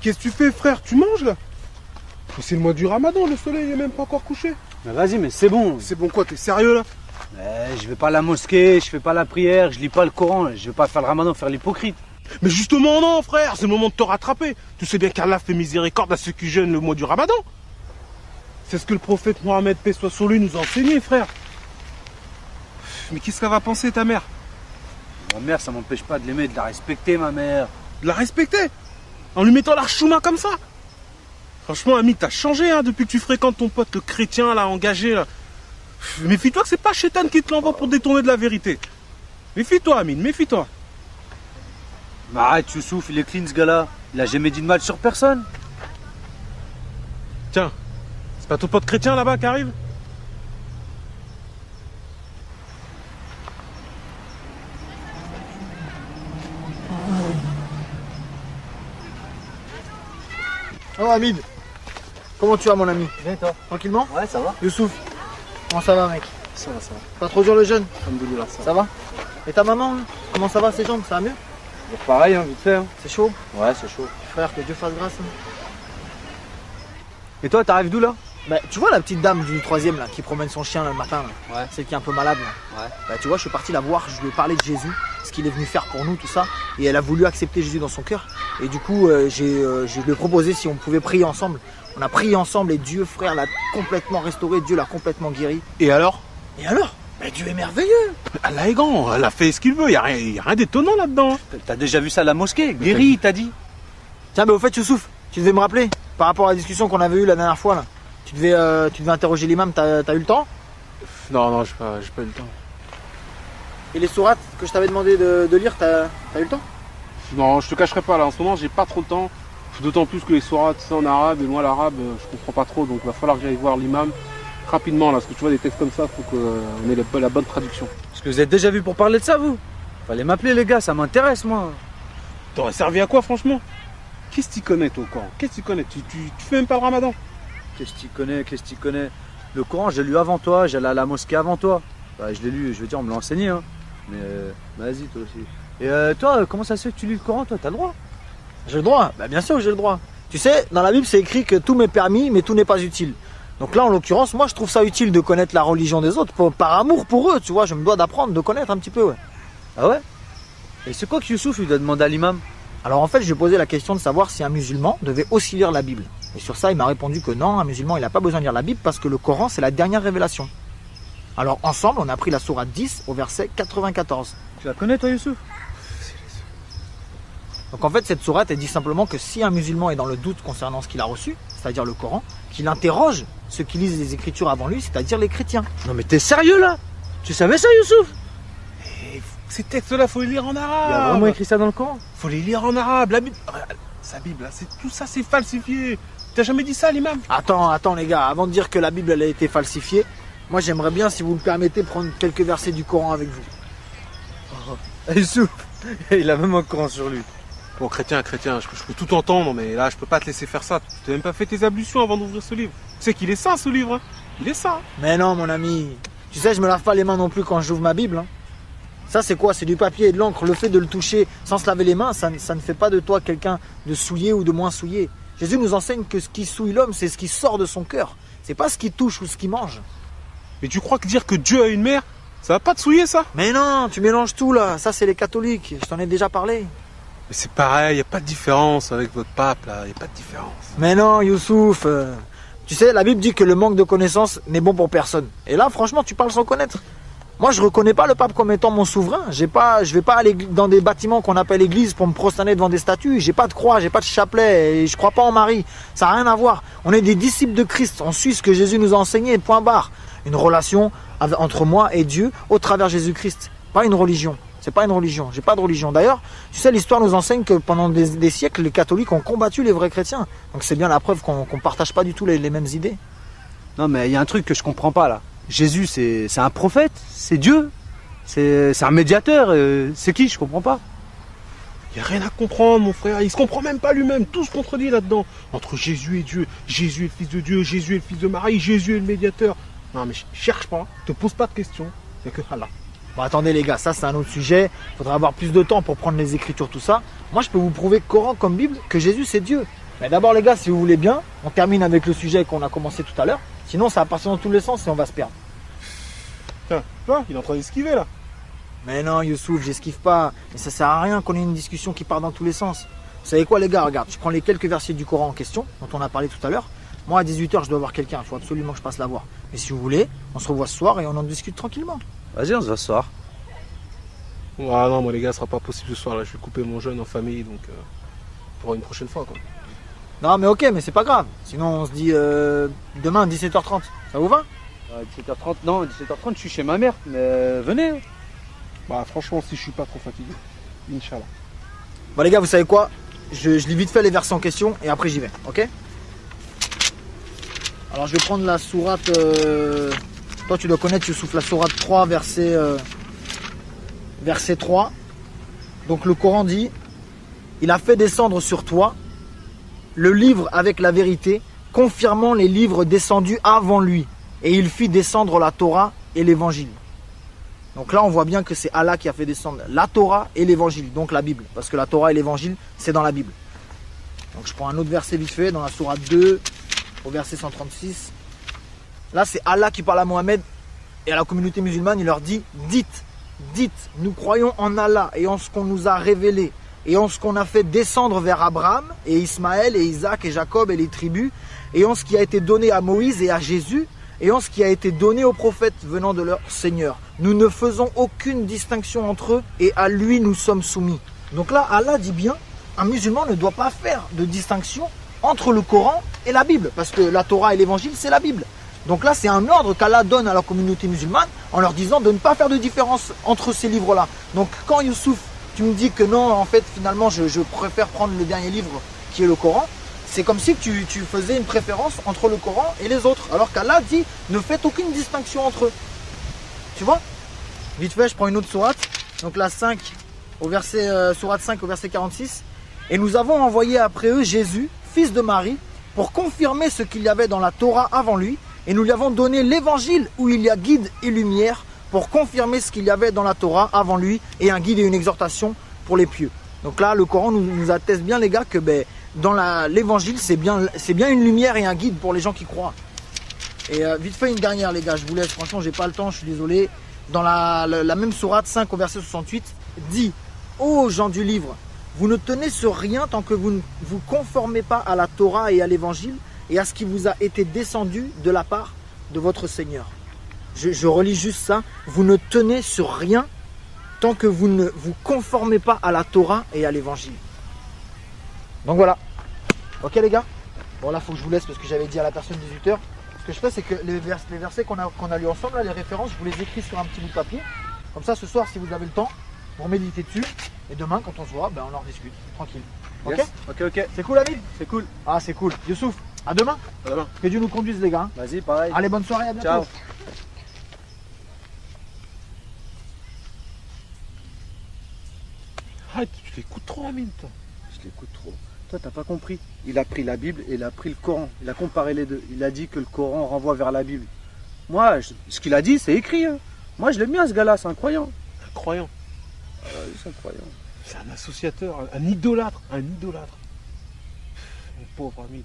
qu'est-ce que tu fais, frère? Tu manges là? C'est le mois du Ramadan, le soleil est même pas encore couché. Mais vas-y, mais c'est bon. C'est bon quoi, t'es sérieux là? Je vais pas à la mosquée, je fais pas la prière, je lis pas le Coran, je vais pas faire le Ramadan, faire l'hypocrite. Mais justement non, frère, c'est le moment de te rattraper. Tu sais bien qu'Allah fait miséricorde à ceux qui jeûnent le mois du Ramadan. C'est ce que le prophète Mohammed, paix soit sur lui, nous a enseigné, frère. Mais qu'est-ce qu'elle va penser, ta mère? Ma mère, ça m'empêche pas de l'aimer, de la respecter, ma mère. De la respecter? En lui mettant l'archouma comme ça? Franchement, ami, t'as changé hein, depuis que tu fréquentes ton pote, le chrétien, là, engagé, là. Méfie-toi que c'est pas Chétan qui te l'envoie pour détourner de la vérité. Méfie-toi, Amine, méfie-toi. Mais arrête, Youssouf, il est clean, ce gars-là. Il a jamais dit de mal sur personne. Tiens, c'est pas ton pote chrétien, là-bas, qui arrive? Oh Hamid, comment tu vas mon ami? Bien toi? Tranquillement? Ouais, ça va. Youssouf, comment ça va mec? Ça va, ça va. Pas trop dur le jeûne? Alhamdoulilah, Ça va? Et ta maman, là comment ça va ses jambes? Ça va mieux? Pareil, hein, vite fait. Hein. C'est chaud? Ouais, c'est chaud. Frère, que Dieu fasse grâce. Hein. Et toi, t'arrives d'où là? Bah tu vois la petite dame du 3e là qui promène son chien là, le matin là, Ouais. celle qui est un peu malade là. Ouais. Bah tu vois, je suis parti la voir, je lui ai parlé de Jésus, ce qu'il est venu faire pour nous, tout ça. Et elle a voulu accepter Jésus dans son cœur. Et du coup, je lui ai proposé si on pouvait prier ensemble. On a prié ensemble et Dieu, frère, l'a complètement restauré, Dieu l'a complètement guéri. Et alors? Et alors? Bah Dieu est merveilleux! Allah est grand, elle a fait ce qu'il veut, y a rien d'étonnant là-dedans. T'as déjà vu ça à la mosquée? Guéri, t'as dit? Tiens, mais au fait, Youssouf, tu devais me rappeler, par rapport à la discussion qu'on avait eue la dernière fois là. Tu devais interroger l'imam, t'as eu le temps? Non, j'ai pas eu le temps. Et les sourates que je t'avais demandé de lire, t'as eu le temps? Non, je te cacherai pas là, en ce moment j'ai pas trop de temps. D'autant plus que les sourates c'est en arabe et moi l'arabe je comprends pas trop, donc il va falloir que j'aille voir l'imam rapidement là, parce que tu vois des textes comme ça, faut qu'on ait la bonne traduction. Parce que vous êtes déjà vu pour parler de ça, vous? Fallait m'appeler les gars, ça m'intéresse moi. T'aurais servi à quoi franchement? Qu'est-ce que tu connais toi au Coran? Qu'est-ce que tu connais? Tu fais même pas le Ramadan? Qu'est-ce que tu connais? Le Coran, j'ai lu avant toi, j'allais à la mosquée avant toi. Bah, je l'ai lu, je veux dire, on me l'a enseigné. Hein. Mais vas-y, toi aussi. Et toi, comment ça se fait que tu lis le Coran, toi? T'as le droit? J'ai le droit? Bah bien sûr que j'ai le droit. Tu sais, dans la Bible, c'est écrit que tout m'est permis, mais tout n'est pas utile. Donc là, en l'occurrence, moi, je trouve ça utile de connaître la religion des autres, par amour pour eux, tu vois. Je me dois d'apprendre, de connaître un petit peu, ouais. Ah ouais? Et c'est quoi que Youssouf lui doit demander à l'imam? Alors en fait, je lui ai posé la question de savoir si un musulman devait aussi lire la Bible. Et sur ça, il m'a répondu que non, un musulman, il n'a pas besoin de lire la Bible parce que le Coran, c'est la dernière révélation. Alors ensemble, on a pris la sourate 10 au verset 94. Tu la connais, toi, Youssouf? Donc en fait, cette sourate, elle dit simplement que si un musulman est dans le doute concernant ce qu'il a reçu, c'est-à-dire le Coran, qu'il interroge ceux qui lisent les Écritures avant lui, c'est-à-dire les chrétiens. Non mais t'es sérieux là? Tu savais ça, Youssouf? Ces textes-là, faut les lire en arabe. Il y a vraiment écrit ça dans le Coran? Faut les lire en arabe. La Bible, sa Bible, là, tout ça, c'est falsifié. T'as jamais dit ça à l'imam? Attends les gars, avant de dire que la Bible elle a été falsifiée, moi j'aimerais bien, si vous me permettez, prendre quelques versets du Coran avec vous. Oh. Youssouf, il a même un Coran sur lui. Bon, chrétien, je peux tout entendre, mais là, je peux pas te laisser faire ça. Tu t'as même pas fait tes ablutions avant d'ouvrir ce livre. Tu sais qu'il est saint, ce livre. Hein. Il est saint. Mais non, mon ami. Tu sais, je me lave pas les mains non plus quand j'ouvre ma Bible. Hein. Ça, c'est quoi? C'est du papier et de l'encre. Le fait de le toucher sans se laver les mains, ça ne fait pas de toi quelqu'un de souillé ou de moins souillé. Jésus nous enseigne que ce qui souille l'homme, c'est ce qui sort de son cœur. C'est pas ce qui touche ou ce qui mange. Mais tu crois que dire que Dieu a une mère, ça va pas te souiller, ça? Mais non, tu mélanges tout là. Ça, c'est les catholiques. Je t'en ai déjà parlé. Mais c'est pareil, y a pas de différence avec votre pape, là. Y a pas de différence. Mais non, Youssouf. Tu sais, la Bible dit que le manque de connaissances n'est bon pour personne. Et là, franchement, tu parles sans connaître. Moi, je reconnais pas le pape comme étant mon souverain. Je vais pas aller dans des bâtiments qu'on appelle église pour me prosterner devant des statues. J'ai pas de croix, j'ai pas de chapelet, et je crois pas en Marie. Ça n'a rien à voir. On est des disciples de Christ. On suit ce que Jésus nous a enseigné, point barre. Une relation entre moi et Dieu au travers Jésus-Christ. Pas une religion. C'est pas une religion. J'ai pas de religion. D'ailleurs, tu sais, l'histoire nous enseigne que pendant des siècles, les catholiques ont combattu les vrais chrétiens. Donc c'est bien la preuve qu'on partage pas du tout les mêmes idées. Non mais il y a un truc que je comprends pas là. Jésus, c'est un prophète, c'est Dieu, c'est un médiateur, c'est qui? Je comprends pas. Y a rien à comprendre, mon frère. Il se comprend même pas lui-même. Tout se contredit là-dedans. Entre Jésus et Dieu. Jésus est le fils de Dieu. Jésus est le fils de Marie. Jésus est le médiateur. Non, mais cherche pas. Te pose pas de questions. C'est que Allah. Bon, attendez les gars, ça c'est un autre sujet. Faudra avoir plus de temps pour prendre les Écritures, tout ça. Moi, je peux vous prouver Coran comme Bible que Jésus c'est Dieu. Mais d'abord les gars, si vous voulez bien, on termine avec le sujet qu'on a commencé tout à l'heure. Sinon ça va partir dans tous les sens et on va se perdre. Tiens, tu vois, il est en train d'esquiver là. Mais non Youssouf, j'esquive pas. Mais ça sert à rien qu'on ait une discussion qui part dans tous les sens. Vous savez quoi les gars, regarde, je prends les quelques versets du Coran en question, dont on a parlé tout à l'heure. Moi à 18h je dois voir quelqu'un, il faut absolument que je passe la voir. Mais si vous voulez, on se revoit ce soir et on en discute tranquillement. Vas-y, on se voit ce soir. Ah non, moi les gars, ce sera pas possible ce soir là. Je vais couper mon jeûne en famille, donc pour une prochaine fois quoi. Non mais ok, mais c'est pas grave. Sinon on se dit demain 17h30. Ça vous va? 17h30, non, 17h30, je suis chez ma mère, mais venez. Hein. Bah franchement, si je suis pas trop fatigué, Inch'Allah. Bon les gars, vous savez quoi? Je lis vite fait les versets en question et après j'y vais, ok? Alors je vais prendre la sourate... Toi tu dois connaître, tu souffles la sourate 3, verset 3. Donc le Coran dit: il a fait descendre sur toi le livre avec la vérité, confirmant les livres descendus avant lui. Et il fit descendre la Torah et l'évangile. Donc là on voit bien que c'est Allah qui a fait descendre la Torah et l'évangile, donc la Bible. Parce que la Torah et l'évangile, c'est dans la Bible. Donc je prends un autre verset vite fait, dans la sourate 2, au verset 136. Là c'est Allah qui parle à Mohammed et à la communauté musulmane, il leur dit: dites, nous croyons en Allah et en ce qu'on nous a révélé et en ce qu'on a fait descendre vers Abraham et Ismaël et Isaac et Jacob et les tribus, et en ce qui a été donné à Moïse et à Jésus, et en ce qui a été donné aux prophètes venant de leur Seigneur. Nous ne faisons aucune distinction entre eux et à lui nous sommes soumis. Donc là Allah dit bien, un musulman ne doit pas faire de distinction entre le Coran et la Bible, parce que la Torah et l'évangile c'est la Bible. Donc là c'est un ordre qu'Allah donne à la communauté musulmane en leur disant de ne pas faire de différence entre ces livres-là. Donc quand Youssouf, tu me dis que non, en fait finalement je préfère prendre le dernier livre qui est le Coran, c'est comme si tu faisais une préférence entre le Coran et les autres, alors qu'Allah dit ne faites aucune distinction entre eux. Tu vois? Vite fait, je prends une autre sourate, donc la 5 au verset sourate 5 au verset 46. Et nous avons envoyé après eux Jésus, fils de Marie, pour confirmer ce qu'il y avait dans la Torah avant lui, et nous lui avons donné l'évangile où il y a guide et lumière pour confirmer ce qu'il y avait dans la Torah avant lui, et un guide et une exhortation pour les pieux. Donc là le Coran nous atteste bien les gars que dans l'évangile c'est bien une lumière et un guide pour les gens qui croient. Et vite fait une dernière les gars, je vous laisse, franchement j'ai pas le temps, je suis désolé. Dans la même sourate 5 au verset 68 dit: ô gens du livre, vous ne tenez sur rien tant que vous ne vous conformez pas à la Torah et à l'évangile et à ce qui vous a été descendu de la part de votre Seigneur. Je relis juste ça: vous ne tenez sur rien tant que vous ne vous conformez pas à la Torah et à l'évangile. Donc voilà. Ok les gars? Bon là faut que je vous laisse parce que j'avais dit à la personne 18h. Ce que je fais c'est que les versets qu'on a lus ensemble, là, les références, je vous les écris sur un petit bout de papier. Comme ça ce soir si vous avez le temps, vous méditez dessus. Et demain quand on se voit, on en rediscute. Tranquille. Ok? Yes. Ok. C'est cool David? C'est cool. Ah c'est cool. Youssouf, à demain. À demain. Que Dieu nous conduise les gars. Vas-y, pareil. Allez, bonne soirée, à bientôt. Ciao. Ah, tu l'écoutes trop Amine toi. Je l'écoute trop. Toi, t'as pas compris. Il a pris la Bible et il a pris le Coran. Il a comparé les deux. Il a dit que le Coran renvoie vers la Bible. Moi, ce qu'il a dit, c'est écrit. Hein. Moi, je l'aime bien, ce gars-là. C'est incroyant. Incroyant. C'est incroyant. C'est un associateur, un idolâtre. Un idolâtre. Mon pauvre Amine.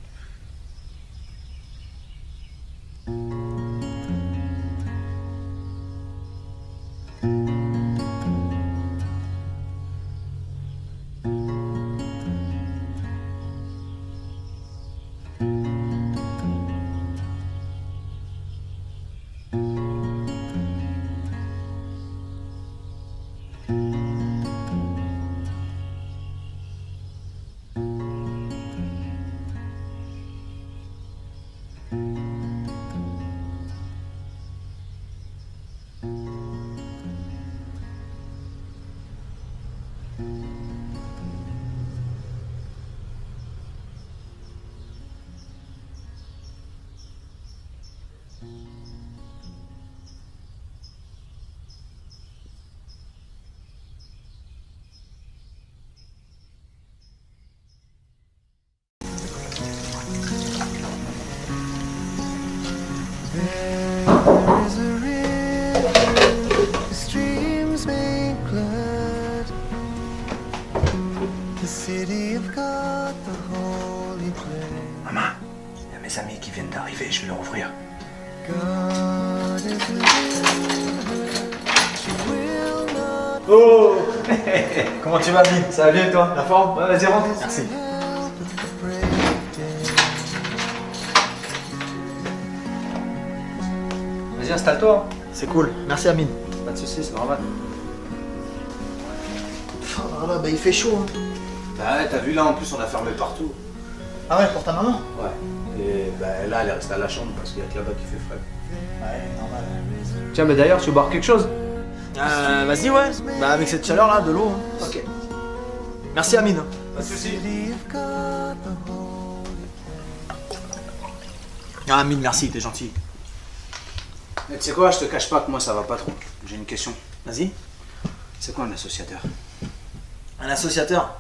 viennent d'arriver, je vais leur ouvrir. Oh. Comment tu vas, Amine? Ça va bien toi? La forme? Ouais, vas-y, rentre. Merci. Vas-y, installe-toi. C'est cool. Merci, Amine. Pas de soucis, c'est normal. Ah là, bah il fait chaud. Hein. Bah ouais, t'as vu là, en plus, on a fermé partout. Ah ouais, pour ta maman? Ouais. Et bah là, elle est restée à la chambre parce qu'il y a que là-bas qui fait frais. Ouais, normal. Tiens, mais d'ailleurs, tu veux boire quelque chose? Vas-y, ouais. Bah avec cette chaleur là, de l'eau. Hein. Ok. Merci, Amine. Pas de soucis. Ah, Amine, merci, t'es gentil. Mais tu sais quoi, je te cache pas que moi ça va pas trop. J'ai une question. Vas-y. C'est quoi un associateur? Un associateur?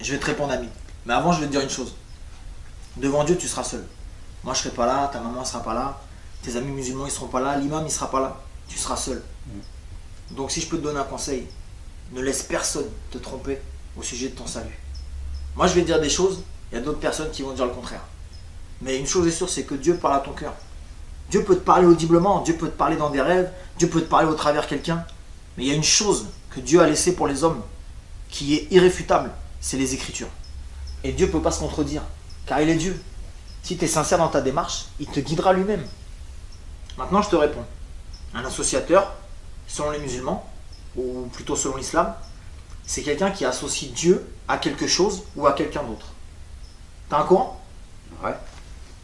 Je vais te répondre, Amine. Mais avant, je vais te dire une chose. Devant Dieu, tu seras seul. Moi, je serai pas là, ta maman sera pas là, tes amis musulmans, ils seront pas là, l'imam, il sera pas là. Tu seras seul. Donc, si je peux te donner un conseil, ne laisse personne te tromper au sujet de ton salut. Moi, je vais te dire des choses, il y a d'autres personnes qui vont dire le contraire. Mais une chose est sûre, c'est que Dieu parle à ton cœur. Dieu peut te parler audiblement, Dieu peut te parler dans des rêves, Dieu peut te parler au travers de quelqu'un. Mais il y a une chose que Dieu a laissée pour les hommes, qui est irréfutable, c'est les Écritures. Et Dieu ne peut pas se contredire, car il est Dieu. Si tu es sincère dans ta démarche, il te guidera lui-même. Maintenant, je te réponds. Un associateur, selon les musulmans, ou plutôt selon l'islam, c'est quelqu'un qui associe Dieu à quelque chose ou à quelqu'un d'autre. T'as un Coran? Ouais.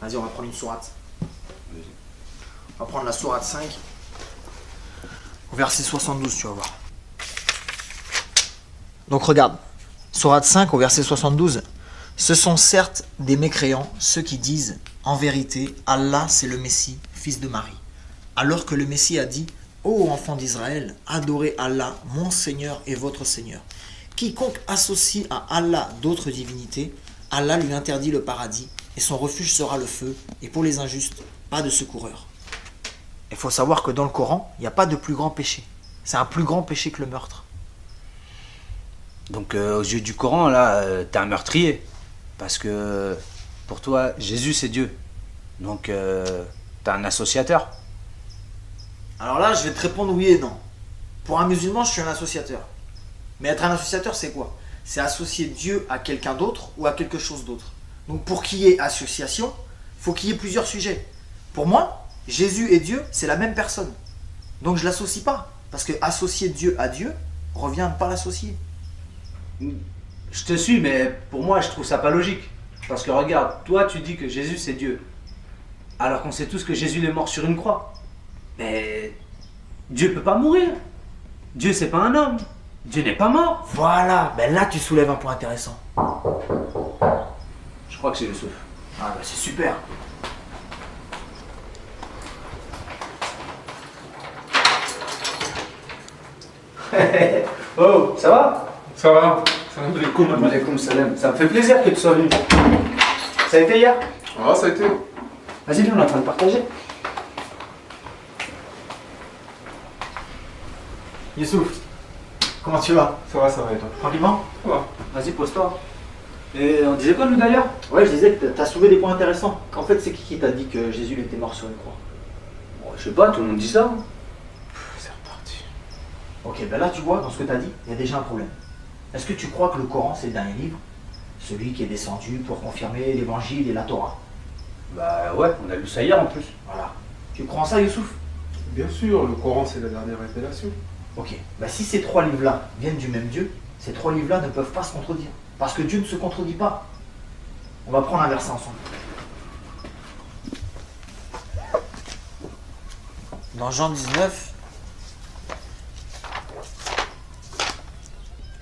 Vas-y, on va prendre une sourate. On va prendre la sourate 5, au verset 72, tu vas voir. Donc regarde, sourate 5 au verset 72. Ce sont certes des mécréants, ceux qui disent, en vérité, Allah c'est le Messie, fils de Marie. Alors que le Messie a dit, ô enfants d'Israël, adorez Allah, mon Seigneur et votre Seigneur. Quiconque associe à Allah d'autres divinités, Allah lui interdit le paradis, et son refuge sera le feu, et pour les injustes, pas de secoureur. Il faut savoir que dans le Coran, il n'y a pas de plus grand péché. C'est un plus grand péché que le meurtre. Donc aux yeux du Coran, là, t'es un meurtrier. Parce que pour toi, Jésus c'est Dieu. Donc t'es un associateur. Alors là, je vais te répondre oui et non. Pour un musulman, je suis un associateur. Mais être un associateur, c'est quoi? C'est associer Dieu à quelqu'un d'autre ou à quelque chose d'autre. Donc pour qu'il y ait association, il faut qu'il y ait plusieurs sujets. Pour moi, Jésus et Dieu, c'est la même personne. Donc je ne l'associe pas. Parce que associer Dieu à Dieu revient à ne pas l'associer. Je te suis, mais pour moi, je trouve ça pas logique. Parce que regarde, toi, tu dis que Jésus c'est Dieu. Alors qu'on sait tous que Jésus est mort sur une croix. Mais Dieu peut pas mourir. Dieu c'est pas un homme. Dieu n'est pas mort. Voilà, ben là tu soulèves un point intéressant. Je crois que c'est Youssouf. Ah ben c'est super. Oh, ça va? Ça va? Salam alaikum. Alaikum salam. Ça me fait plaisir que tu sois venu. Ça a été hier? Ah, ça a été. Vas-y, viens, on est en train de partager. Youssouf, comment tu vas? Ça va et toi? Tranquillement? Ça va. Vas-y, pose-toi. Et on disait quoi, nous, d'ailleurs? Ouais, je disais que t'as soulevé des points intéressants. En fait, c'est qui t'a dit que Jésus était mort sur une croix? Bon, je sais pas, tout le monde dit ça. C'est reparti. Ok, ben là tu vois, dans ce que t'as dit, il y a déjà un problème. Est-ce que tu crois que le Coran c'est le dernier livre? Celui qui est descendu pour confirmer l'évangile et la Torah? Bah ouais, on a lu ça hier en plus. Voilà. Tu crois en ça, Youssouf? Bien sûr, le Coran c'est la dernière révélation. Ok. Bah si ces trois livres-là viennent du même Dieu, ces trois livres-là ne peuvent pas se contredire. Parce que Dieu ne se contredit pas. On va prendre un verset ensemble. Dans Jean 19,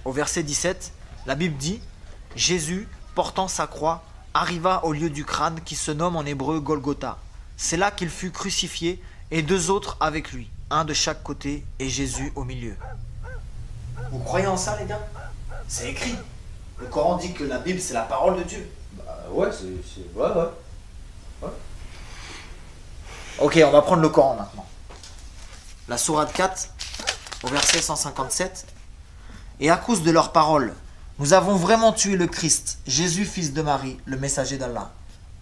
au verset 17, la Bible dit « Jésus, portant sa croix, arriva au lieu du crâne qui se nomme en hébreu Golgotha. C'est là qu'il fut crucifié et deux autres avec lui, un de chaque côté et Jésus au milieu. » Vous croyez en ça, les gars? C'est écrit. Le Coran dit que la Bible, c'est la parole de Dieu. Bah ouais, c'est... Ouais. Ok, on va prendre le Coran maintenant. La sourate 4, au verset 157. Et à cause de leurs paroles, nous avons vraiment tué le Christ, Jésus, fils de Marie, le messager d'Allah.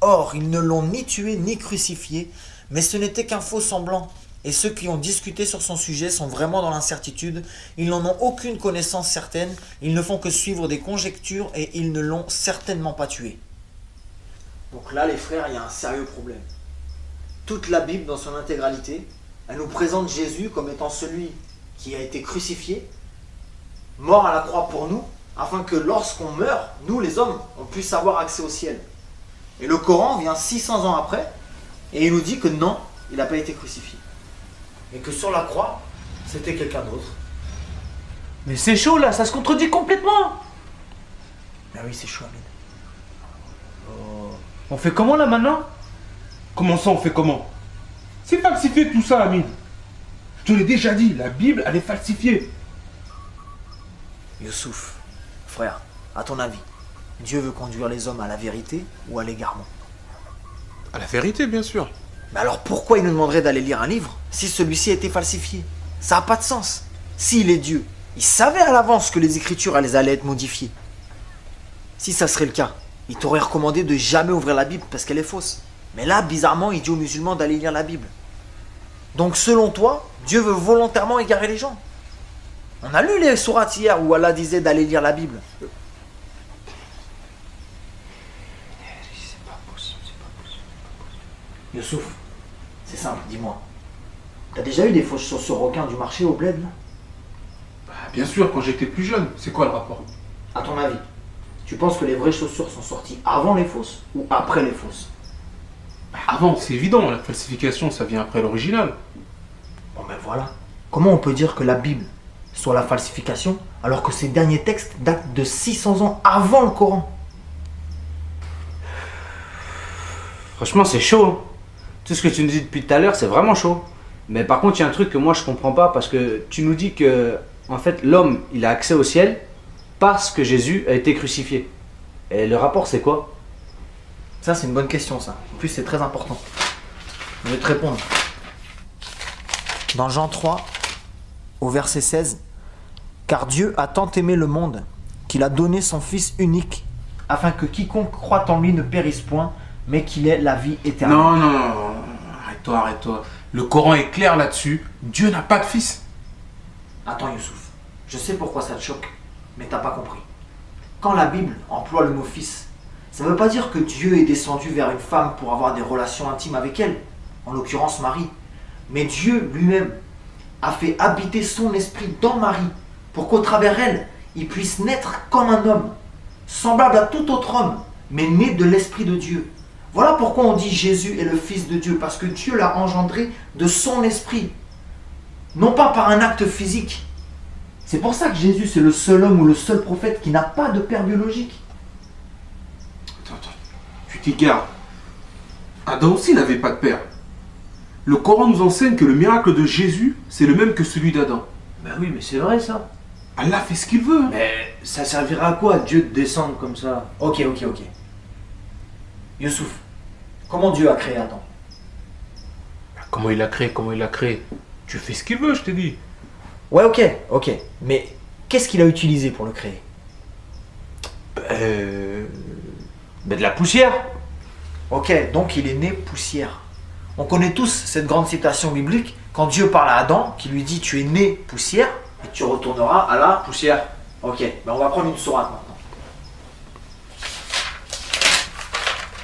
Or, ils ne l'ont ni tué ni crucifié, mais ce n'était qu'un faux semblant. Et ceux qui ont discuté sur son sujet sont vraiment dans l'incertitude. Ils n'en ont aucune connaissance certaine. Ils ne font que suivre des conjectures et ils ne l'ont certainement pas tué. Donc là, les frères, il y a un sérieux problème. Toute la Bible, dans son intégralité, elle nous présente Jésus comme étant celui qui a été crucifié, mort à la croix pour nous, afin que lorsqu'on meurt, nous les hommes, on puisse avoir accès au ciel. Et le Coran vient 600 ans après, et il nous dit que non, il n'a pas été crucifié. Et que sur la croix, c'était quelqu'un d'autre. Mais c'est chaud là, ça se contredit complètement. Ah oui, c'est chaud, Amine. On fait comment là maintenant? Comment ça, on fait comment? C'est falsifié tout ça, Amine. Je te l'ai déjà dit, la Bible, elle est falsifiée. Youssouf, frère, à ton avis, Dieu veut conduire les hommes à la vérité ou à l'égarement? À la vérité, bien sûr. Mais alors pourquoi il nous demanderait d'aller lire un livre si celui-ci a été falsifié? Ça n'a pas de sens. S'il est Dieu, il savait à l'avance que les Écritures elles allaient être modifiées. Si ça serait le cas, il t'aurait recommandé de jamais ouvrir la Bible parce qu'elle est fausse. Mais là, bizarrement, il dit aux musulmans d'aller lire la Bible. Donc selon toi, Dieu veut volontairement égarer les gens. On a lu les sourates hier où Allah disait d'aller lire la Bible. Youssouf, c'est simple, dis-moi. T'as déjà eu des fausses chaussures requins du marché au bled, là? Bah, bien sûr, quand j'étais plus jeune. C'est quoi le rapport? À ton avis, tu penses que les vraies chaussures sont sorties avant les fausses ou après les fausses? Bah, avant, c'est évident. La falsification, ça vient après l'original. Bon ben voilà. Comment on peut dire que la Bible soit la falsification alors que ces derniers textes datent de 600 ans avant le Coran? Franchement, c'est chaud. Hein. Tout ce que tu nous dis depuis tout à l'heure, c'est vraiment chaud. Mais par contre, il y a un truc que moi je comprends pas parce que tu nous dis que en fait l'homme il a accès au ciel parce que Jésus a été crucifié. Et le rapport c'est quoi? Ça c'est une bonne question ça. En plus c'est très important. Je vais te répondre. Dans Jean 3, au verset 16, car Dieu a tant aimé le monde qu'il a donné son Fils unique afin que quiconque croit en lui ne périsse point mais qu'il ait la vie éternelle. Non, non, non. Arrête-toi, arrête-toi. Le Coran est clair là-dessus. Dieu n'a pas de fils. Attends Youssouf, je sais pourquoi ça te choque, mais t'as pas compris. Quand la Bible emploie le mot fils, ça ne veut pas dire que Dieu est descendu vers une femme pour avoir des relations intimes avec elle, en l'occurrence Marie. Mais Dieu lui-même a fait habiter son esprit dans Marie, pour qu'au travers elle, il puisse naître comme un homme, semblable à tout autre homme, mais né de l'esprit de Dieu. Voilà pourquoi on dit Jésus est le Fils de Dieu, parce que Dieu l'a engendré de son esprit, non pas par un acte physique. C'est pour ça que Jésus c'est le seul homme ou le seul prophète qui n'a pas de père biologique. Attends, tu t'égares. Adam aussi n'avait pas de père. Le Coran nous enseigne que le miracle de Jésus, c'est le même que celui d'Adam. Ben oui, mais c'est vrai ça. Allah fait ce qu'il veut. Mais ça servira à quoi Dieu de descendre comme ça? Ok. Youssouf, comment Dieu a créé Adam? Comment il a créé? Tu fais ce qu'il veut, je t'ai dit. Ouais, ok. Mais qu'est-ce qu'il a utilisé pour le créer? Ben de la poussière. Ok, donc il est né poussière. On connaît tous cette grande citation biblique quand Dieu parle à Adam, qui lui dit tu es né poussière et tu retourneras à la Poussière. Ok, ben on va prendre une sourate maintenant.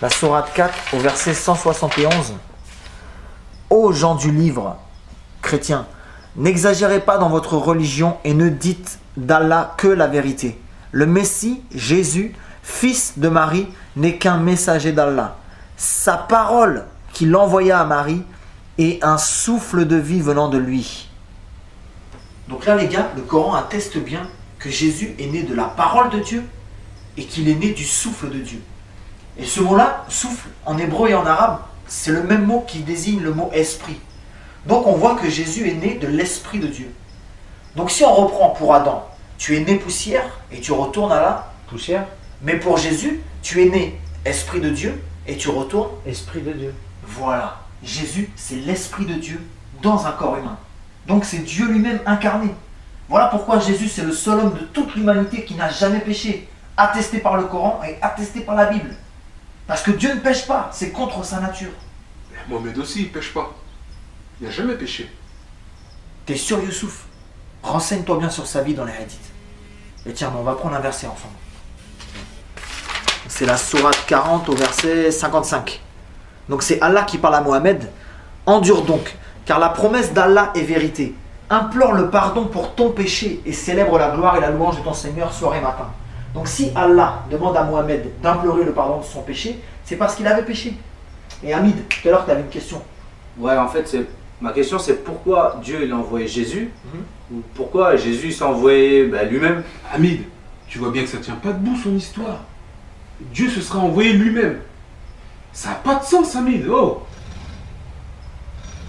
La sourate 4 au verset 171. Ô gens du livre, chrétiens, n'exagérez pas dans votre religion et ne dites d'Allah que la vérité. Le Messie, Jésus, fils de Marie, n'est qu'un messager d'Allah. Sa parole qu'il envoya à Marie est un souffle de vie venant de lui. Donc là les gars, le Coran atteste bien que Jésus est né de la parole de Dieu et qu'il est né du souffle de Dieu. Et ce mot-là, souffle, en hébreu et en arabe, c'est le même mot qui désigne le mot esprit. Donc on voit que Jésus est né de l'esprit de Dieu. Donc si on reprend pour Adam, tu es né poussière et tu retournes à la Poussière. Mais pour Jésus, tu es né esprit de Dieu et tu retournes. Esprit de Dieu. Voilà, Jésus c'est l'esprit de Dieu dans un corps humain. Donc c'est Dieu lui-même incarné. Voilà pourquoi Jésus c'est le seul homme de toute l'humanité qui n'a jamais péché, attesté par le Coran et attesté par la Bible. Parce que Dieu ne pêche pas, c'est contre sa nature. Mohamed aussi, il pêche pas. Il n'a jamais péché. T'es sûr, Youssouf? Renseigne-toi bien sur sa vie dans les hadiths. Et tiens, on va prendre un verset ensemble. C'est la sourate 40 au verset 55. Donc c'est Allah qui parle à Mohammed. Endure donc, car la promesse d'Allah est vérité. Implore le pardon pour ton péché et célèbre la gloire et la louange de ton Seigneur soir et matin. Donc si Allah demande à Mohammed d'implorer le pardon de son péché, c'est parce qu'il avait péché. Et Hamid, tout à l'heure tu avais une question. Ouais, en fait, ma question c'est pourquoi Dieu il a envoyé Jésus ou pourquoi Jésus s'est envoyé lui-même. Hamid, tu vois bien que ça tient pas debout son histoire. Dieu se sera envoyé lui-même. Ça n'a pas de sens, Hamid. Oh.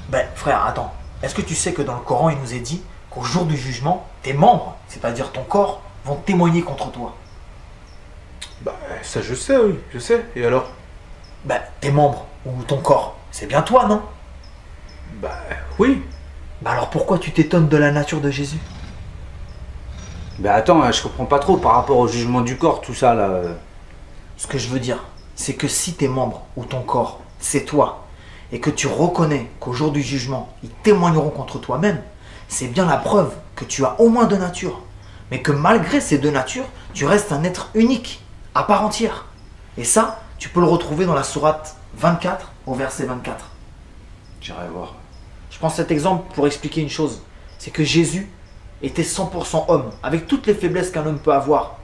Ben frère, attends. Est-ce que tu sais que dans le Coran il nous est dit qu'au jour du jugement, tes membres, c'est-à-dire ton corps, vont témoigner contre toi? Bah ça je sais, oui, je sais. Et alors? Ben tes membres ou ton corps, c'est bien toi, non? Bah oui. Ben alors pourquoi tu t'étonnes de la nature de Jésus? Attends, je comprends pas trop par rapport au jugement du corps, tout ça là. Ce que je veux dire, c'est que si tes membres ou ton corps, c'est toi, et que tu reconnais qu'au jour du jugement, ils témoigneront contre toi-même, c'est bien la preuve que tu as au moins deux natures, mais que malgré ces deux natures, tu restes un être unique, à part entière. Et ça, tu peux le retrouver dans la sourate 24 au verset 24. J'irai voir. Je prends cet exemple pour expliquer une chose, c'est que Jésus était 100% homme, avec toutes les faiblesses qu'un homme peut avoir,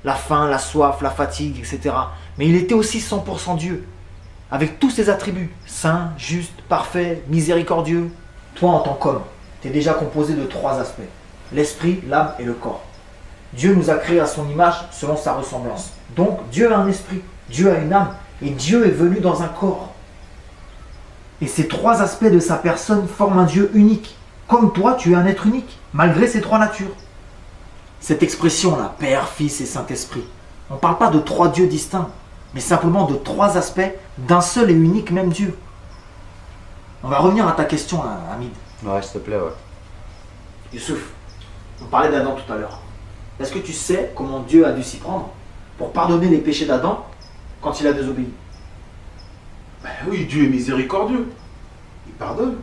la faim, la soif, la fatigue, etc. Mais il était aussi 100% Dieu, avec tous ses attributs, saint, juste, parfait, miséricordieux. Toi, en tant qu'homme, tu es déjà composé de trois aspects, l'esprit, l'âme et le corps. Dieu nous a créés à son image selon sa ressemblance. Donc, Dieu a un esprit, Dieu a une âme, et Dieu est venu dans un corps. Et ces trois aspects de sa personne forment un Dieu unique. Comme toi, tu es un être unique, malgré ces trois natures. Cette expression-là, Père, Fils et Saint-Esprit, on ne parle pas de trois dieux distincts, mais simplement de trois aspects d'un seul et unique même Dieu. On va revenir à ta question, là, Hamid. Ouais, s'il te plaît, ouais. Youssouf, on parlait d'Adam tout à l'heure. Est-ce que tu sais comment Dieu a dû s'y prendre pour pardonner les péchés d'Adam quand il a désobéi? Bah oui, Dieu est miséricordieux. Il pardonne.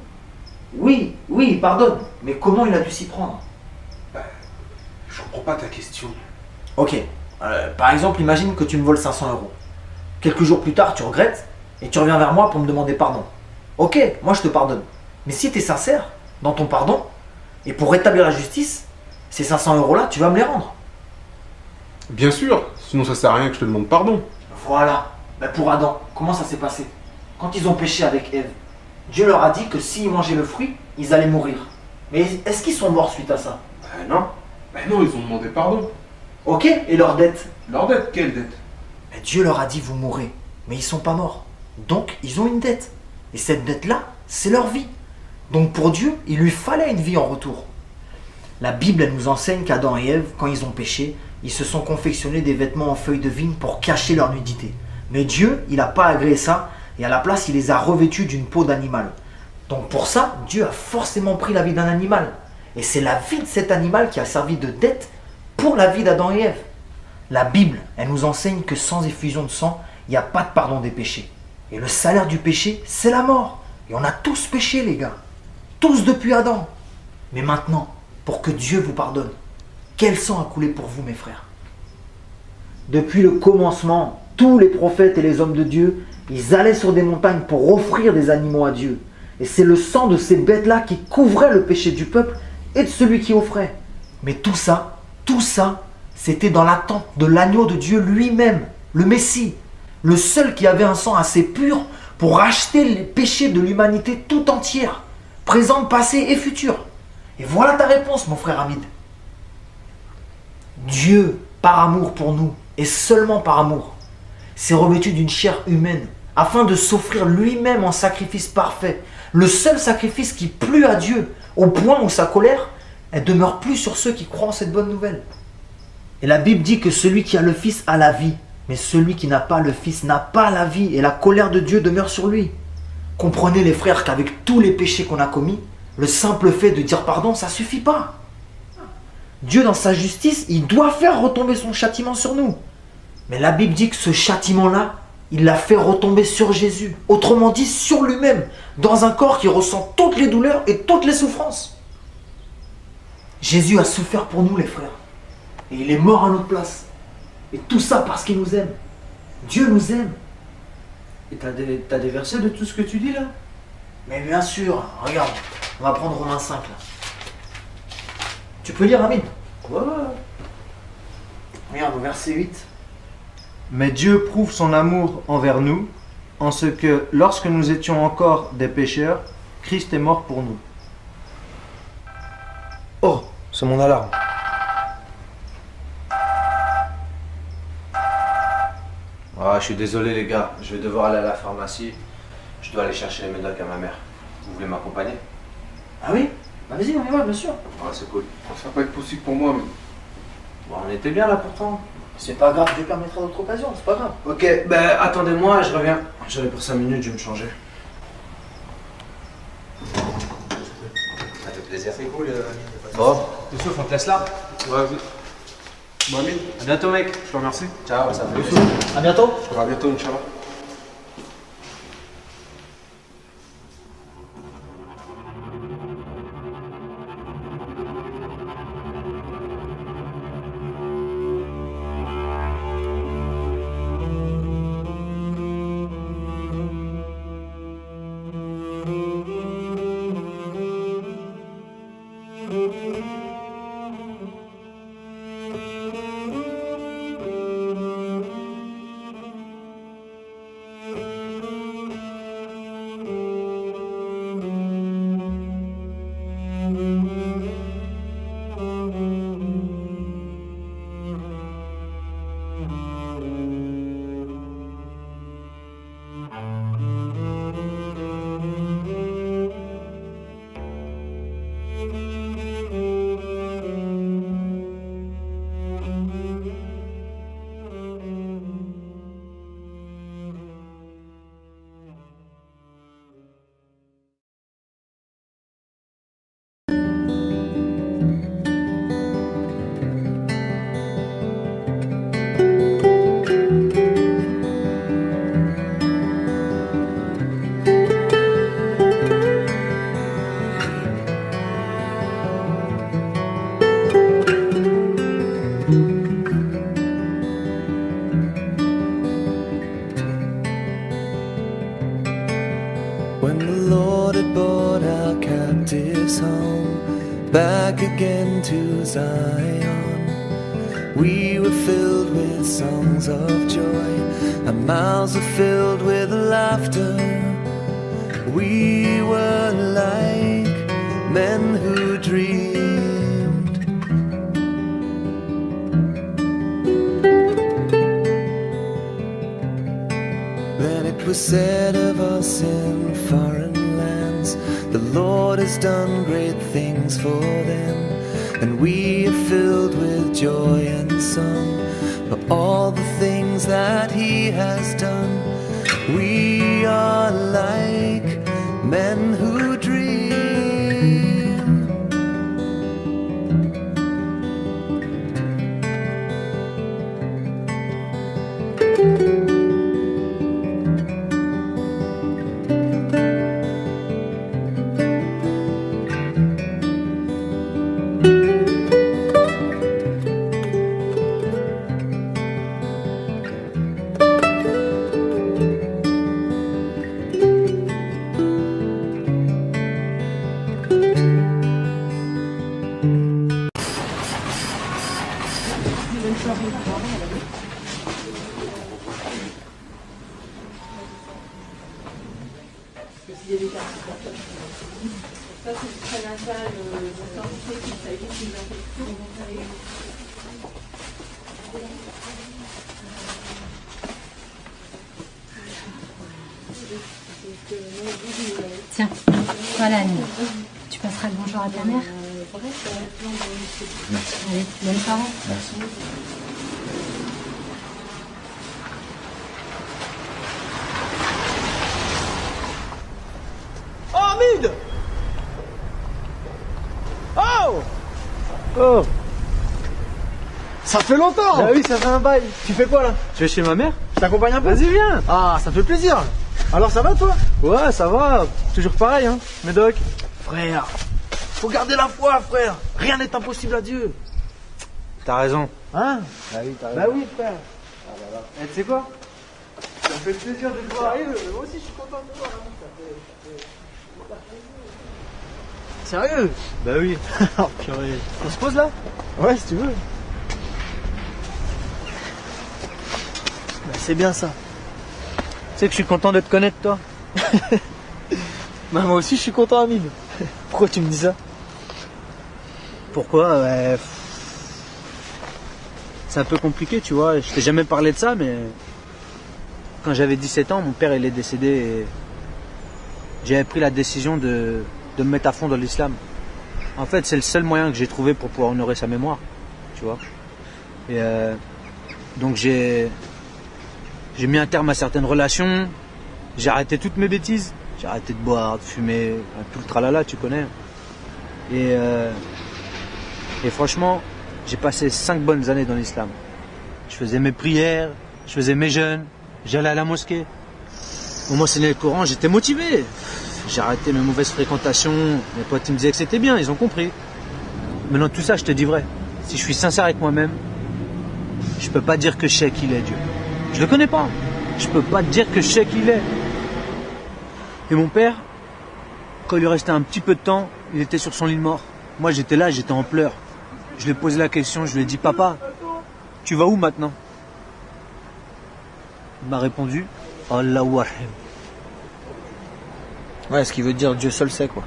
Oui, il pardonne. Mais comment il a dû s'y prendre? Je comprends pas ta question. Ok, par exemple, imagine que tu me voles 500 euros. Quelques jours plus tard, tu regrettes et tu reviens vers moi pour me demander pardon. Ok, moi je te pardonne. Mais si tu es sincère dans ton pardon, et pour rétablir la justice, ces 500 euros-là, tu vas me les rendre. Bien sûr, sinon ça sert à rien que je te demande pardon. Voilà. Pour Adam, comment ça s'est passé? Quand ils ont péché avec Ève, Dieu leur a dit que s'ils mangeaient le fruit, ils allaient mourir. Mais est-ce qu'ils sont morts suite à ça? Non. Non, ils ont demandé pardon. Ok, et leur dette? Leur dette, quelle dette? Dieu leur a dit vous mourrez, mais ils sont pas morts. Donc ils ont une dette. Et cette dette-là, c'est leur vie. Donc pour Dieu, il lui fallait une vie en retour. La Bible, elle nous enseigne qu'Adam et Ève, quand ils ont péché, ils se sont confectionnés des vêtements en feuilles de vigne pour cacher leur nudité. Mais Dieu, il n'a pas agréé ça, et à la place, il les a revêtus d'une peau d'animal. Donc pour ça, Dieu a forcément pris la vie d'un animal. Et c'est la vie de cet animal qui a servi de dette pour la vie d'Adam et Ève. La Bible, elle nous enseigne que sans effusion de sang, il n'y a pas de pardon des péchés. Et le salaire du péché, c'est la mort. Et on a tous péché, les gars. Tous depuis Adam. Mais maintenant, pour que Dieu vous pardonne, quel sang a coulé pour vous, mes frères? Depuis le commencement, tous les prophètes et les hommes de Dieu, ils allaient sur des montagnes pour offrir des animaux à Dieu. Et c'est le sang de ces bêtes-là qui couvrait le péché du peuple et de celui qui offrait. Mais tout ça, c'était dans l'attente de l'agneau de Dieu lui-même, le Messie, le seul qui avait un sang assez pur pour racheter les péchés de l'humanité tout entière, présente, passée et future. Et voilà ta réponse, mon frère Hamid. Dieu, par amour pour nous, et seulement par amour, s'est revêtu d'une chair humaine afin de s'offrir lui-même en sacrifice parfait, le seul sacrifice qui plut à Dieu, au point où sa colère, elle demeure plus sur ceux qui croient en cette bonne nouvelle. Et la Bible dit que celui qui a le Fils a la vie, mais celui qui n'a pas le Fils n'a pas la vie, et la colère de Dieu demeure sur lui. Comprenez les frères qu'avec tous les péchés qu'on a commis, le simple fait de dire pardon, ça suffit pas. Dieu dans sa justice, il doit faire retomber son châtiment sur nous. Mais la Bible dit que ce châtiment-là, il l'a fait retomber sur Jésus. Autrement dit, sur lui-même, dans un corps qui ressent toutes les douleurs et toutes les souffrances. Jésus a souffert pour nous, les frères. Et il est mort à notre place. Et tout ça parce qu'il nous aime. Dieu nous aime. Et t'as des versets de tout ce que tu dis là? Mais bien sûr, regarde, on va prendre Romains 5 là. Tu peux lire, Amine? Ouais. Regarde, au verset 8. Mais Dieu prouve son amour envers nous, en ce que, lorsque nous étions encore des pécheurs, Christ est mort pour nous. Oh, c'est mon alarme. Ah, je suis désolé les gars, je vais devoir aller à la pharmacie. Je dois aller chercher les médocs à ma mère. Vous voulez m'accompagner? Ah oui? Bah vas-y, on y va, bien sûr. Ouais, c'est cool. Ça va pas être possible pour moi, mais... Bon, on était bien là pourtant. C'est pas grave, Dieu permettra d'autres occasions, c'est pas grave. Ok, ben attendez-moi, je reviens. J'allais pour 5 minutes, je vais me changer. Ça fait plaisir. C'est cool. Bon, Youssouf, on te laisse là. Ouais, vas-y. Bon, Amine, À bientôt mec. je te remercie. Ciao, ça fait plaisir. À bientôt. À bientôt, Inch'Allah. When the Lord had brought our captives home, back again to Zion, we were filled with songs of joy, our mouths were filled with laughter. We were like men who dreamed. Then it was said of us in foreign lands, the Lord has done great things for them, and we are filled with joy and song for all the things that He has done. We are like men who dream. Ça, c'est du prénatal, de santé, qu'il s'agisse d'une infection. Tiens, voilà Annie. Tu passeras le bonjour à ta mère. Allez, bonne soirée. Oh, Hamid! Oh! Oh! Ça fait longtemps. Bah oui, ça fait un bail. Tu fais quoi là? Tu es chez ma mère? t'accompagne un peu? Vas-y, viens. Ah, ça fait plaisir. Alors ça va toi? Ouais, ça va. Toujours pareil, hein, Médoc. Frère, faut garder la foi, frère. Rien n'est impossible à Dieu. T'as raison. Hein? Bah oui, t'as Bah oui, frère. Et tu sais quoi? Ça me fait plaisir de te voir. Moi aussi, je suis content de toi. Sérieux? Bah oui. Oh, purée. On se pose là? Ouais, si tu veux. Bah, c'est bien ça. Tu sais que je suis content de te connaître, toi. Bah, moi aussi, je suis content, Amine. Pourquoi tu me dis ça? Pourquoi? C'est un peu compliqué, tu vois. Je t'ai jamais parlé de ça, mais quand j'avais 17 ans, mon père il est décédé et j'avais pris la décision de me mettre à fond dans l'islam. En fait, c'est le seul moyen que j'ai trouvé pour pouvoir honorer sa mémoire, tu vois. Et donc j'ai mis un terme à certaines relations, j'ai arrêté toutes mes bêtises, j'ai arrêté de boire, de fumer, tout le tralala, tu connais. Et franchement, j'ai passé 5 bonnes années dans l'islam. Je faisais mes prières, je faisais mes jeûnes, j'allais à la mosquée. On m'enseignait le Coran, j'étais motivé. J'ai arrêté mes mauvaises fréquentations, mes potes ils me disaient que c'était bien, ils ont compris. Maintenant tout ça, je te dis vrai. Si je suis sincère avec moi-même, je peux pas dire que je sais qu'il est Dieu. Je le connais pas. Je peux pas te dire que je sais qu'il est. Et mon père, quand il lui restait un petit peu de temps, il était sur son lit de mort. Moi j'étais là, j'étais en pleurs. Je lui ai posé la question, je lui ai dit, papa, tu vas où maintenant? Il m'a répondu, Allahu Arham. Ouais, ce qui veut dire Dieu seul sait, quoi.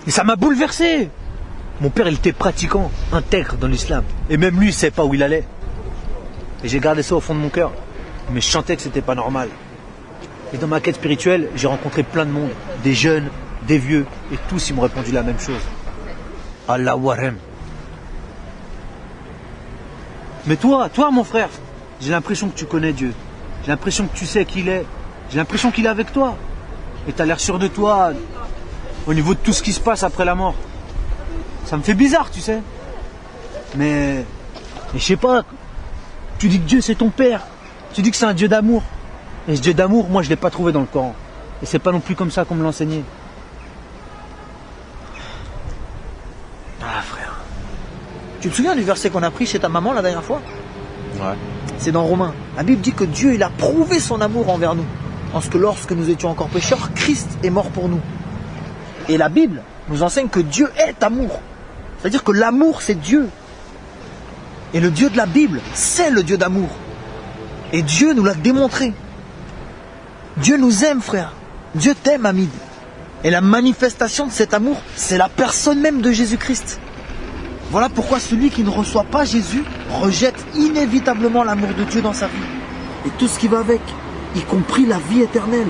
Et ça m'a bouleversé. Mon père, il était pratiquant, intègre dans l'islam. Et même lui, il savait pas où il allait. Et j'ai gardé ça au fond de mon cœur. Mais je sentais que c'était pas normal. Et dans ma quête spirituelle, j'ai rencontré plein de monde. Des jeunes, des vieux. Et tous, ils m'ont répondu la même chose. Allahu Arham. Mais toi, mon frère, j'ai l'impression que tu connais Dieu. J'ai l'impression que tu sais qui il est. J'ai l'impression qu'il est avec toi. Et t'as l'air sûr de toi au niveau de tout ce qui se passe après la mort. Ça me fait bizarre, tu sais. Mais je sais pas. Tu dis que Dieu c'est ton père. Tu dis que c'est un Dieu d'amour. Et ce Dieu d'amour, moi je l'ai pas trouvé dans le Coran. Et c'est pas non plus comme ça qu'on me l'a enseigné. Ah, frère. Tu te souviens du verset qu'on a pris chez ta maman la dernière fois? Ouais. C'est dans Romains. La Bible dit que Dieu, il a prouvé son amour envers nous. En ce que lorsque nous étions encore pécheurs, Christ est mort pour nous. Et la Bible nous enseigne que Dieu est amour. C'est-à-dire que l'amour, c'est Dieu. Et le Dieu de la Bible, c'est le Dieu d'amour. Et Dieu nous l'a démontré. Dieu nous aime, frère. Dieu t'aime, Hamid. Et la manifestation de cet amour, c'est la personne même de Jésus-Christ. Voilà pourquoi celui qui ne reçoit pas Jésus rejette inévitablement l'amour de Dieu dans sa vie. Et tout ce qui va avec, y compris la vie éternelle.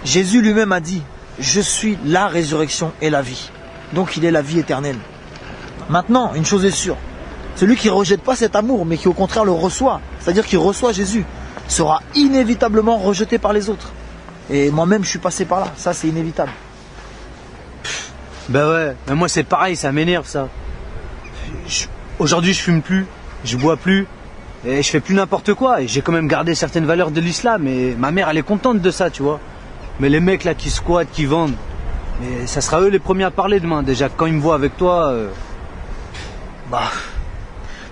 Jésus lui-même a dit, je suis la résurrection et la vie. Donc il est la vie éternelle. Maintenant, une chose est sûre. Celui qui ne rejette pas cet amour, mais qui au contraire le reçoit, c'est-à-dire qui reçoit Jésus, sera inévitablement rejeté par les autres. Et moi-même, je suis passé par là. Ça, c'est inévitable. Ben ouais, mais moi c'est pareil, ça m'énerve ça. Aujourd'hui je fume plus, je bois plus, et je fais plus n'importe quoi. Et j'ai quand même gardé certaines valeurs de l'islam, et ma mère elle est contente de ça, tu vois. Mais les mecs là qui squattent, qui vendent, mais ça sera eux les premiers à parler demain. Déjà quand ils me voient avec toi, Bah,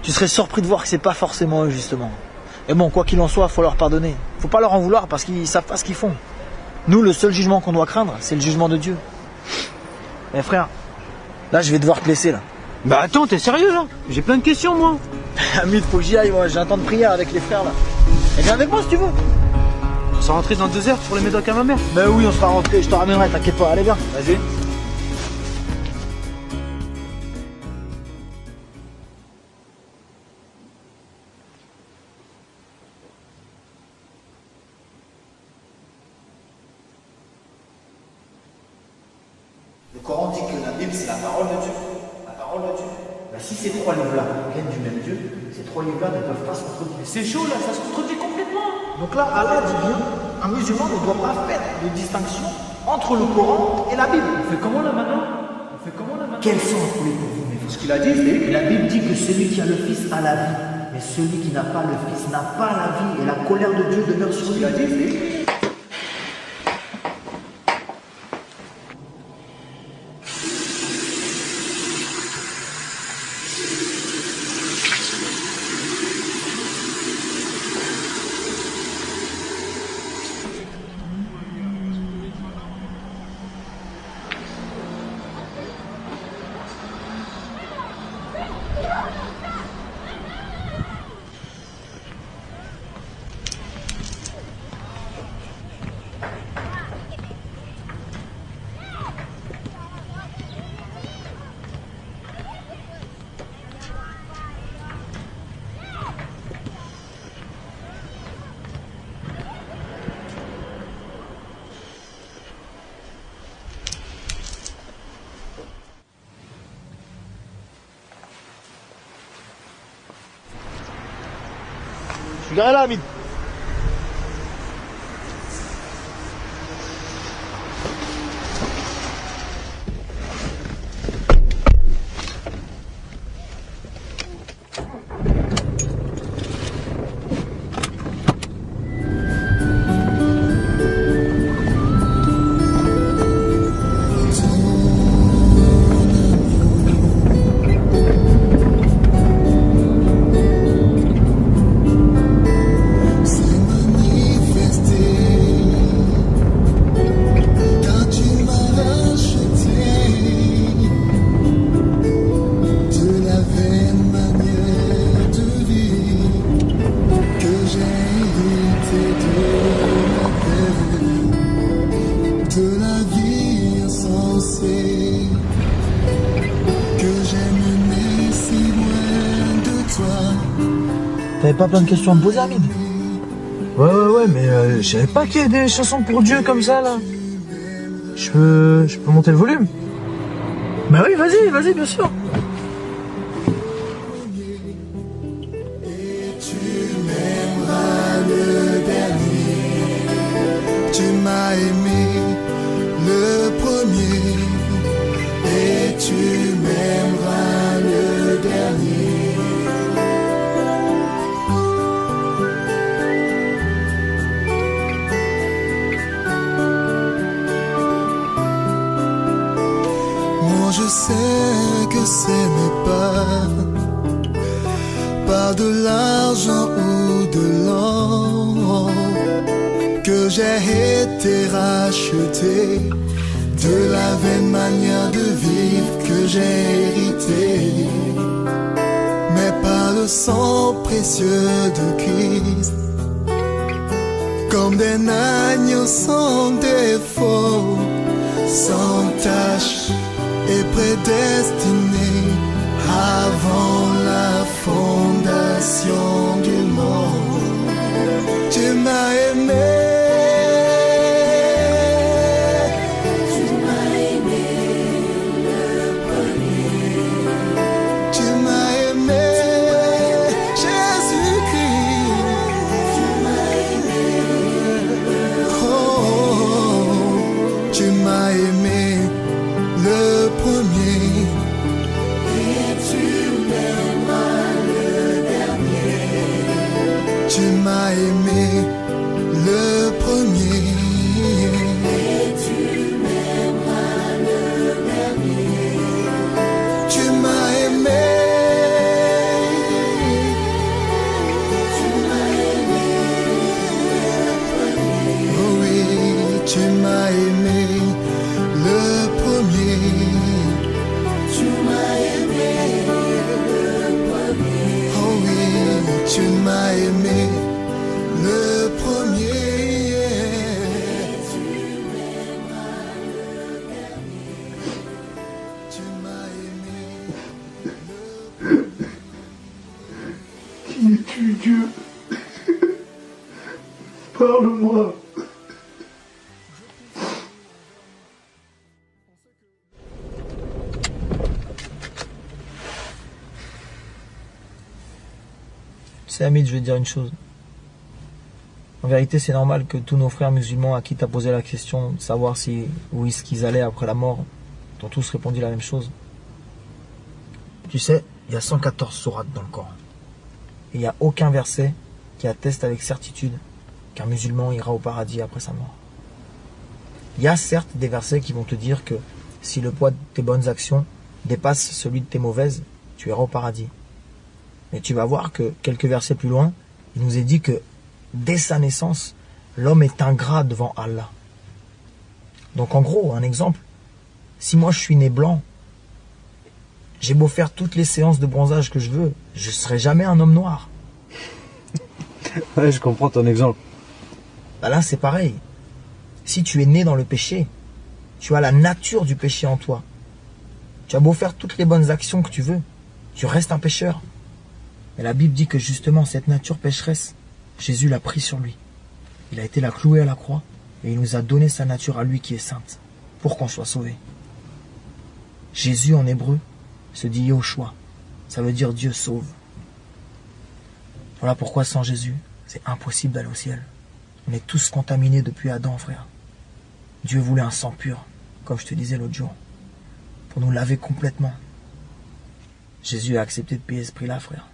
tu serais surpris de voir que c'est pas forcément eux, justement. Et bon, quoi qu'il en soit, faut leur pardonner. Faut pas leur en vouloir parce qu'ils savent pas ce qu'ils font. Nous, le seul jugement qu'on doit craindre, c'est le jugement de Dieu. Mais frère, là, je vais devoir te laisser, là. Bah attends, t'es sérieux là? J'ai plein de questions moi. Hamid, faut que j'y aille, moi. J'ai un temps de prière avec les frères, là. Et viens avec moi, si tu veux. On s'est rentré dans 2 heures pour les médocs à ma mère. Ben oui, on sera rentré, je te ramènerai, t'inquiète pas. Allez, viens. Vas-y. Le Coran dit que la Bible, c'est la parole de Dieu. La parole de Dieu. Ben, si ces 3 livres-là viennent du même Dieu, ces 3 livres-là ne peuvent pas se contredire. C'est chaud là, ça se contredit complètement. Donc là, Allah dit bien, un musulman ne doit pas faire de distinction entre le Coran et la Bible. On fait comment là maintenant? Quels sont les pour vous? Mais ce qu'il a dit, c'est que la Bible dit que celui qui a le Fils a la vie. Mais celui qui n'a pas le Fils n'a pas la vie et la colère de Dieu demeure sur lui. Je suis garé là, Hamid. T'avais pas plein de questions à me poser, Hamid? Ouais, mais je savais pas qu'il y avait des chansons pour Dieu comme ça, là. Je peux monter le volume? Bah oui, vas-y, bien sûr. Tu m'as aimé le premier et tu m'aimeras le dernier. Moi je sais que ce n'est pas par de l'argent ou de l'or que j'ai été racheté, de la vaine manière de vivre que j'ai hérité, mais par le sang précieux de Christ, comme des agneaux sans défaut, sans tache et prédestiné avant la fondation du monde. Tu m'as aimé. Tu m'as aimé le premier et tu m'aimeras le dernier. Tu m'as aimé. Tu m'as aimé le premier. Oh oui, tu m'as aimé le premier. Tu m'as aimé le premier. Oh oui, tu m'as aimé. Le premier, tu m'aimeras le dernier. Tu m'as aimé le premier. Qui es-tu, Dieu? Parle-moi. C'est Hamid, je vais te dire une chose. En vérité, c'est normal que tous nos frères musulmans à qui tu as posé la question de savoir où est-ce qu'ils allaient après la mort, t'ont tous répondu la même chose. Tu sais, il y a 114 sourates dans le Coran. Et il n'y a aucun verset qui atteste avec certitude qu'un musulman ira au paradis après sa mort. Il y a certes des versets qui vont te dire que si le poids de tes bonnes actions dépasse celui de tes mauvaises, tu iras au paradis. Mais tu vas voir que quelques versets plus loin, il nous est dit que dès sa naissance, l'homme est ingrat devant Allah. Donc en gros, un exemple, si moi je suis né blanc, j'ai beau faire toutes les séances de bronzage que je veux, je ne serai jamais un homme noir. Ouais, je comprends ton exemple. Bah là c'est pareil. Si tu es né dans le péché, tu as la nature du péché en toi. Tu as beau faire toutes les bonnes actions que tu veux, tu restes un pécheur. Mais la Bible dit que justement cette nature pécheresse, Jésus l'a pris sur lui. Il a été la cloué à la croix et il nous a donné sa nature à lui qui est sainte pour qu'on soit sauvé. Jésus en hébreu se dit Yahushua. Ça veut dire Dieu sauve. Voilà pourquoi sans Jésus, c'est impossible d'aller au ciel. On est tous contaminés depuis Adam, frère. Dieu voulait un sang pur, comme je te disais l'autre jour, pour nous laver complètement. Jésus a accepté de payer ce prix-là, frère.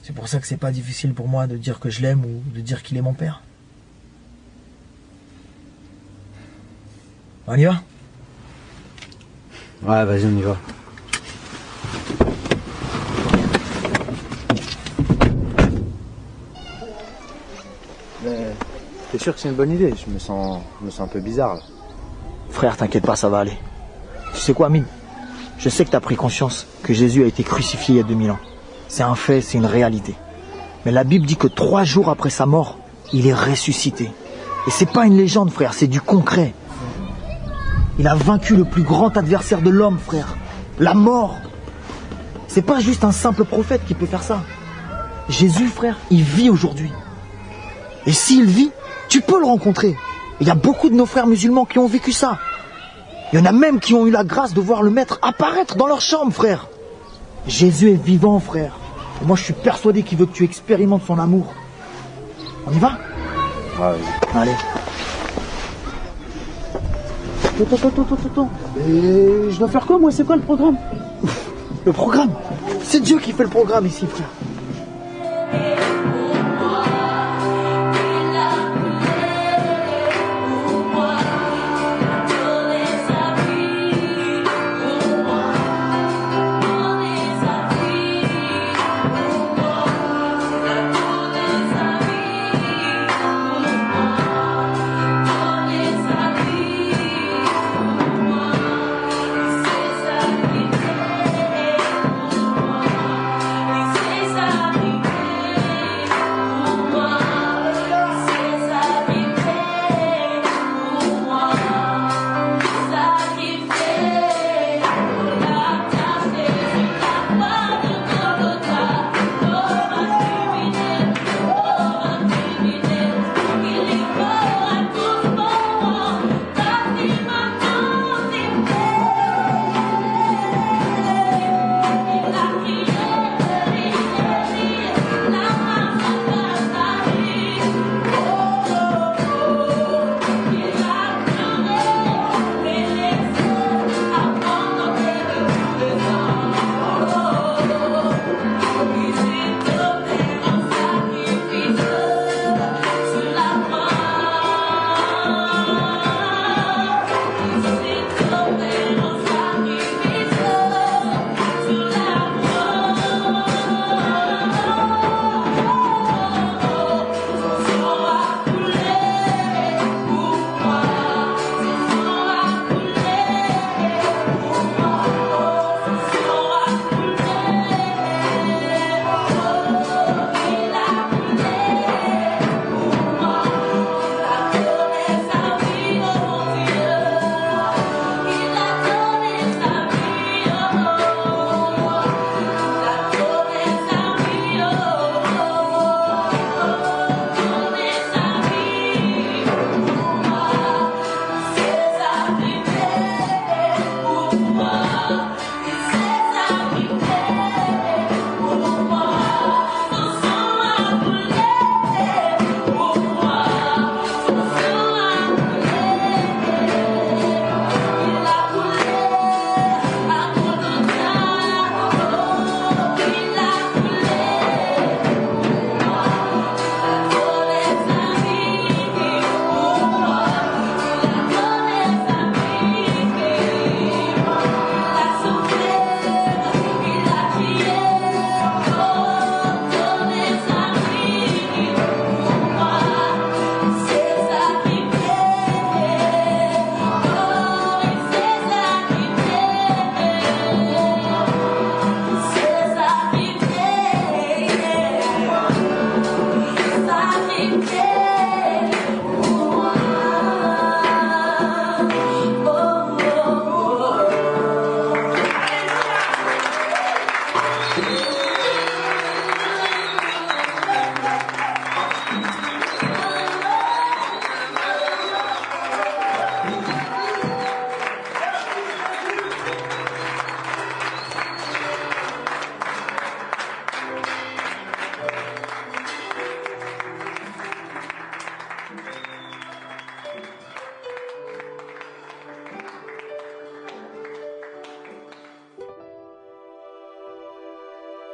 C'est pour ça que c'est pas difficile pour moi de dire que je l'aime ou de dire qu'il est mon père. On y va? Ouais, vas-y, on y va. Mais t'es sûr que c'est une bonne idée? Je me sens un peu bizarre là. Frère, t'inquiète pas, ça va aller. Tu sais quoi, Amine? Je sais que t'as pris conscience que Jésus a été crucifié il y a 2000 ans. C'est un fait, c'est une réalité. Mais la Bible dit que 3 jours après sa mort, il est ressuscité. Et c'est pas une légende, frère, c'est du concret. Il a vaincu le plus grand adversaire de l'homme, frère. La mort. C'est pas juste un simple prophète qui peut faire ça. Jésus, frère, il vit aujourd'hui. Et s'il vit, tu peux le rencontrer. Il y a beaucoup de nos frères musulmans qui ont vécu ça. Il y en a même qui ont eu la grâce de voir le maître apparaître dans leur chambre, frère. Jésus est vivant, frère. Et moi, je suis persuadé qu'il veut que tu expérimentes son amour. On y va? Ouais, vas-y. Allez. Attends. Et je dois faire quoi, moi? C'est quoi le programme? Le programme? C'est Dieu qui fait le programme ici, frère.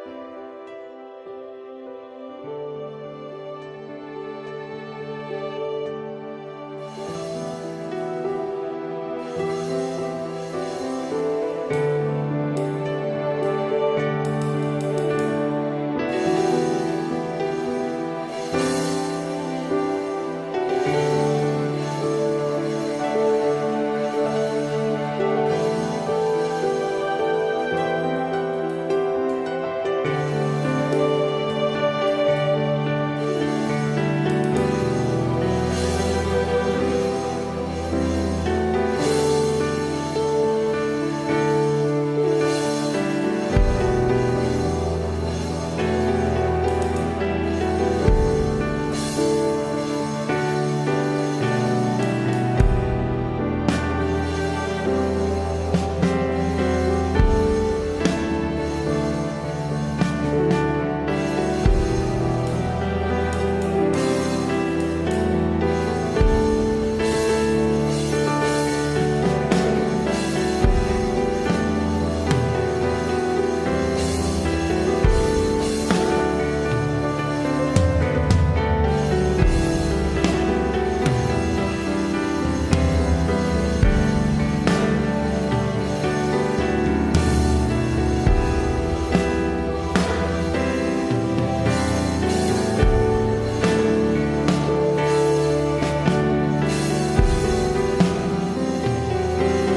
Thank